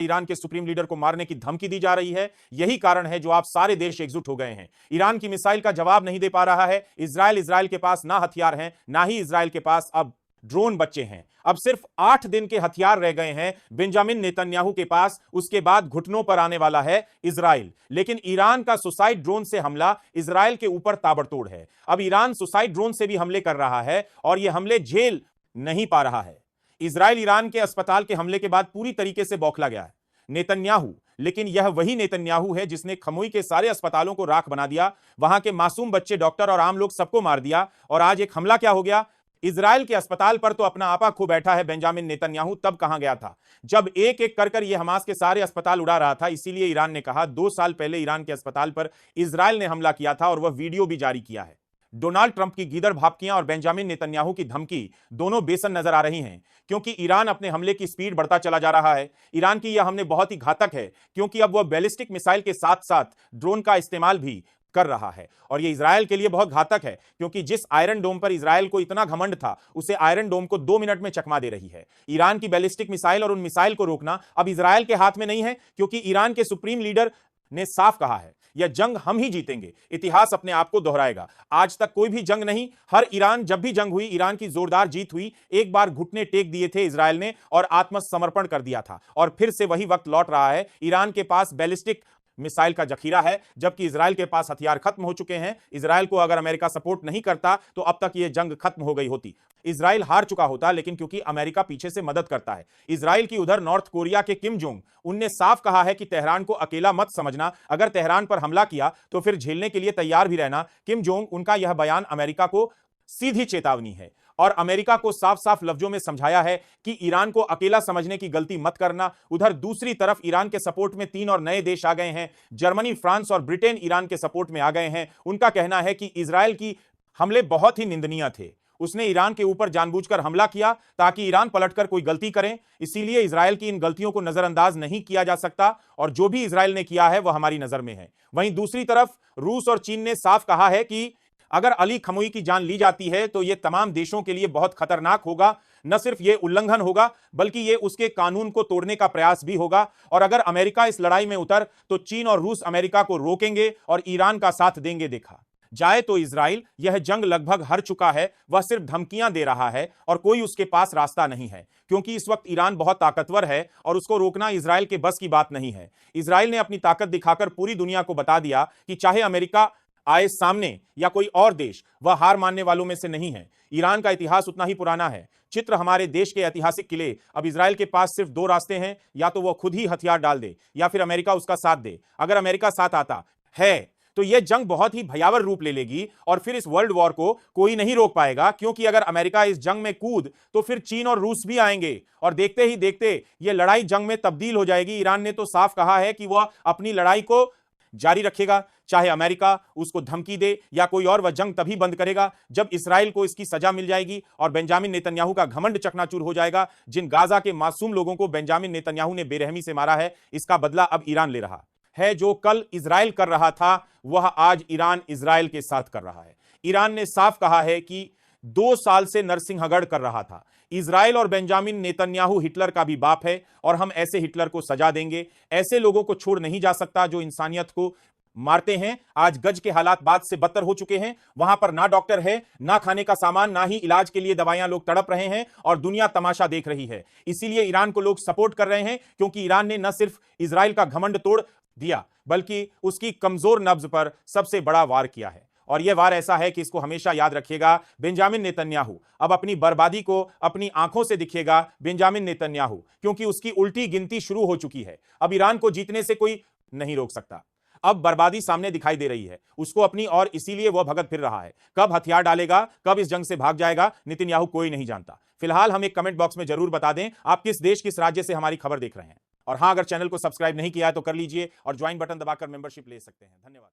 Iran के supreme leader को मारने की धमकी दी जा रही है। यही कारण है जो आप सारे देश एकजुट हो गए हैं। ईरान की मिसाइल का जवाब नहीं दे पा रहा है। इजराइल के पास ना हथियार हैं, ना ही इजराइल के पास अब ड्रोन बच्चे हैं। अब सिर्फ 8 दिन के हथियार रह गए हैं बेंजामिन नेतन्याहू के पास। उसके बाद घुटनों पर आने वाला है इजराइल। लेकिन ईरान का सुसाइड ड्रोन से हमला इजराइल के ऊपर ताबड़तोड़ है। अब ईरान सुसाइड ड्रोन से भी हमले कर रहा है और यह हमले झेल नहीं पा रहा है। इजराइल ईरान के अस्पताल के हमले के बाद पूरी तरीके से बौखला गया है नेतन्याहू। लेकिन यह वही नेतन्याहू है जिसने खमुई के सारे अस्पतालों को राख बना दिया, वहां के मासूम बच्चे, डॉक्टर और आम लोग सबको मार दिया। और आज एक हमला क्या हो गया, इजराइल के अस्पताल पर तो अपना आपा खो बैठा है बेंजामिन नेतन्याहू। तब कहां गया था जब एक एक कर यह हमास के सारे अस्पताल उड़ा रहा था। इसीलिए ईरान ने कहा 2 साल पहले ईरान के अस्पताल पर इजराइल ने हमला किया था और वह वीडियो भी जारी किया है। डोनाल्ड ट्रंप की गीदड़ भापकियां और बेंजामिन नेतन्याहू की धमकी दोनों बेसन नजर आ रही हैं, क्योंकि ईरान अपने हमले की स्पीड बढ़ता चला जा रहा है। ईरान की यह हमले बहुत ही घातक है, क्योंकि अब वह बैलिस्टिक मिसाइल के साथ साथ ड्रोन का इस्तेमाल भी कर रहा है। और यह इजराइल के लिए बहुत घातक है, क्योंकि जिस आयरन डोम पर इजराइल को इतना घमंड था, उसे आयरन डोम को 2 मिनट में चकमा दे रही है। ईरान की बैलिस्टिक मिसाइल और उन मिसाइल को रोकना अब इजराइल के हाथ में नहीं है, क्योंकि ईरान के सुप्रीम लीडर ने साफ कहा है यह जंग हम ही जीतेंगे। इतिहास अपने आप को दोहराएगा। आज तक कोई भी जंग नहीं, हर ईरान जब भी जंग हुई, ईरान की जोरदार जीत हुई। एक बार घुटने टेक दिए थे इजराइल ने और आत्मसमर्पण कर दिया था, और फिर से वही वक्त लौट रहा है। ईरान के पास बैलिस्टिक मिसाइल का जखीरा है, जबकि इजराइल के पास हथियार खत्म हो चुके हैं। इजराइल को अगर अमेरिका सपोर्ट नहीं करता तो अब तक यह जंग खत्म हो गई होती। इजराइल हार चुका होता, लेकिन क्योंकि अमेरिका पीछे से मदद करता है। इजराइल की उधर नॉर्थ कोरिया के किम जोंग उनने साफ कहा है कि तेहरान को अकेला मत समझना, अगर तेहरान पर हमला किया तो फिर झेलने के लिए तैयार भी रहना। किम जोंग उनका यह बयान अमेरिका को सीधी चेतावनी है और अमेरिका को साफ साफ लफ्जों में समझाया है कि ईरान को अकेला समझने की गलती मत करना। उधर दूसरी तरफ ईरान के सपोर्ट में 3 और नए देश आ गए हैं। जर्मनी, फ्रांस और ब्रिटेन ईरान के सपोर्ट में आ गए हैं। उनका कहना है कि इजराइल की हमले बहुत ही निंदनीय थे। उसने ईरान के ऊपर जानबूझकर हमला किया ताकि ईरान पलटकर कोई गलती करे, इसीलिए इजराइल की इन गलतियों को नजरअंदाज नहीं किया जा सकता और जो भी इजराइल ने किया है वह हमारी नजर में है। वहीं दूसरी तरफ रूस और चीन ने साफ कहा है कि अगर अली खमोई की जान ली जाती है तो यह तमाम देशों के लिए बहुत खतरनाक होगा। न सिर्फ यह उल्लंघन होगा, बल्कि यह उसके कानून को तोड़ने का प्रयास भी होगा। और अगर अमेरिका इस लड़ाई में उतर तो चीन और रूस अमेरिका को रोकेंगे और ईरान का साथ देंगे। देखा जाए तो इजराइल यह जंग लगभग हार चुका है। वह सिर्फ धमकियां दे रहा है और कोई उसके पास रास्ता नहीं है, क्योंकि इस वक्त ईरान बहुत ताकतवर है और उसको रोकना इजराइल के बस की बात नहीं है। इजराइल ने अपनी ताकत दिखाकर पूरी दुनिया को बता दिया कि चाहे अमेरिका आए सामने या कोई और देश, वह हार मानने वालों में से नहीं है। ईरान का इतिहास उतना ही पुराना है। चित्र हमारे देश के ऐतिहासिक किले। अब इजराइल के पास सिर्फ 2 रास्ते हैं, या तो वह खुद ही हथियार डाल दे या फिर अमेरिका उसका साथ दे। अगर अमेरिका साथ आता है तो यह जंग बहुत ही भयावह रूप ले लेगी और फिर इस वर्ल्ड वॉर को कोई नहीं रोक पाएगा, क्योंकि अगर अमेरिका इस जंग में कूद तो फिर चीन और रूस भी आएंगे और देखते ही देखते यह लड़ाई जंग में तब्दील हो जाएगी। ईरान ने तो साफ कहा है कि वह अपनी लड़ाई को जारी रखेगा, चाहे अमेरिका उसको धमकी दे या कोई और। वह जंग तभी बंद करेगा जब इजराइल को इसकी सजा मिल जाएगी और बेंजामिन नेतन्याहू का घमंड चकनाचूर हो जाएगा। जिन गाजा के मासूम लोगों को बेंजामिन नेतन्याहू ने बेरहमी से मारा है, इसका बदला अब ईरान ले रहा है। जो कल इजराइल कर रहा था वह आज ईरान इजराइल के साथ कर रहा है। ईरान ने साफ कहा है कि 2 साल से नरसिंहगढ़ कर रहा था। इजराइल और बेंजामिन नेतन्याहू हिटलर का भी बाप है और हम ऐसे हिटलर को सजा देंगे। ऐसे लोगों को छोड़ नहीं जा सकता जो इंसानियत को मारते हैं। आज गज के हालात बाद से बदतर हो चुके हैं। वहां पर ना डॉक्टर है, ना खाने का सामान, ना ही इलाज के लिए दवाइयां। लोग तड़प रहे हैं और दुनिया तमाशा देख रही है। इसीलिए ईरान को लोग सपोर्ट कर रहे हैं, क्योंकि ईरान ने न सिर्फ इजराइल का घमंड तोड़ दिया, बल्कि उसकी कमजोर नब्ज पर सबसे बड़ा वार किया है। और यह वार ऐसा है कि इसको हमेशा याद रखिएगा। बेंजामिन नेतन्याहू अब अपनी बर्बादी को अपनी आंखों से दिखेगा। बेंजामिन नेतन्याहू, क्योंकि उसकी उल्टी गिनती शुरू हो चुकी है। अब ईरान को जीतने से कोई नहीं रोक सकता। अब बर्बादी सामने दिखाई दे रही है उसको अपनी, और इसीलिए वह भगत फिर रहा है। कब हथियार डालेगा, कब इस जंग से भाग जाएगा, नेतन्याहू कोई नहीं जानता। फिलहाल हम एक कमेंट बॉक्स में जरूर बता दें आप किस देश, किस राज्य से हमारी खबर देख रहे हैं। और हां, अगर चैनल को सब्सक्राइब नहीं किया है तो कर लीजिए और ज्वाइन बटन दबाकर मेंबरशिप ले सकते हैं। धन्यवाद।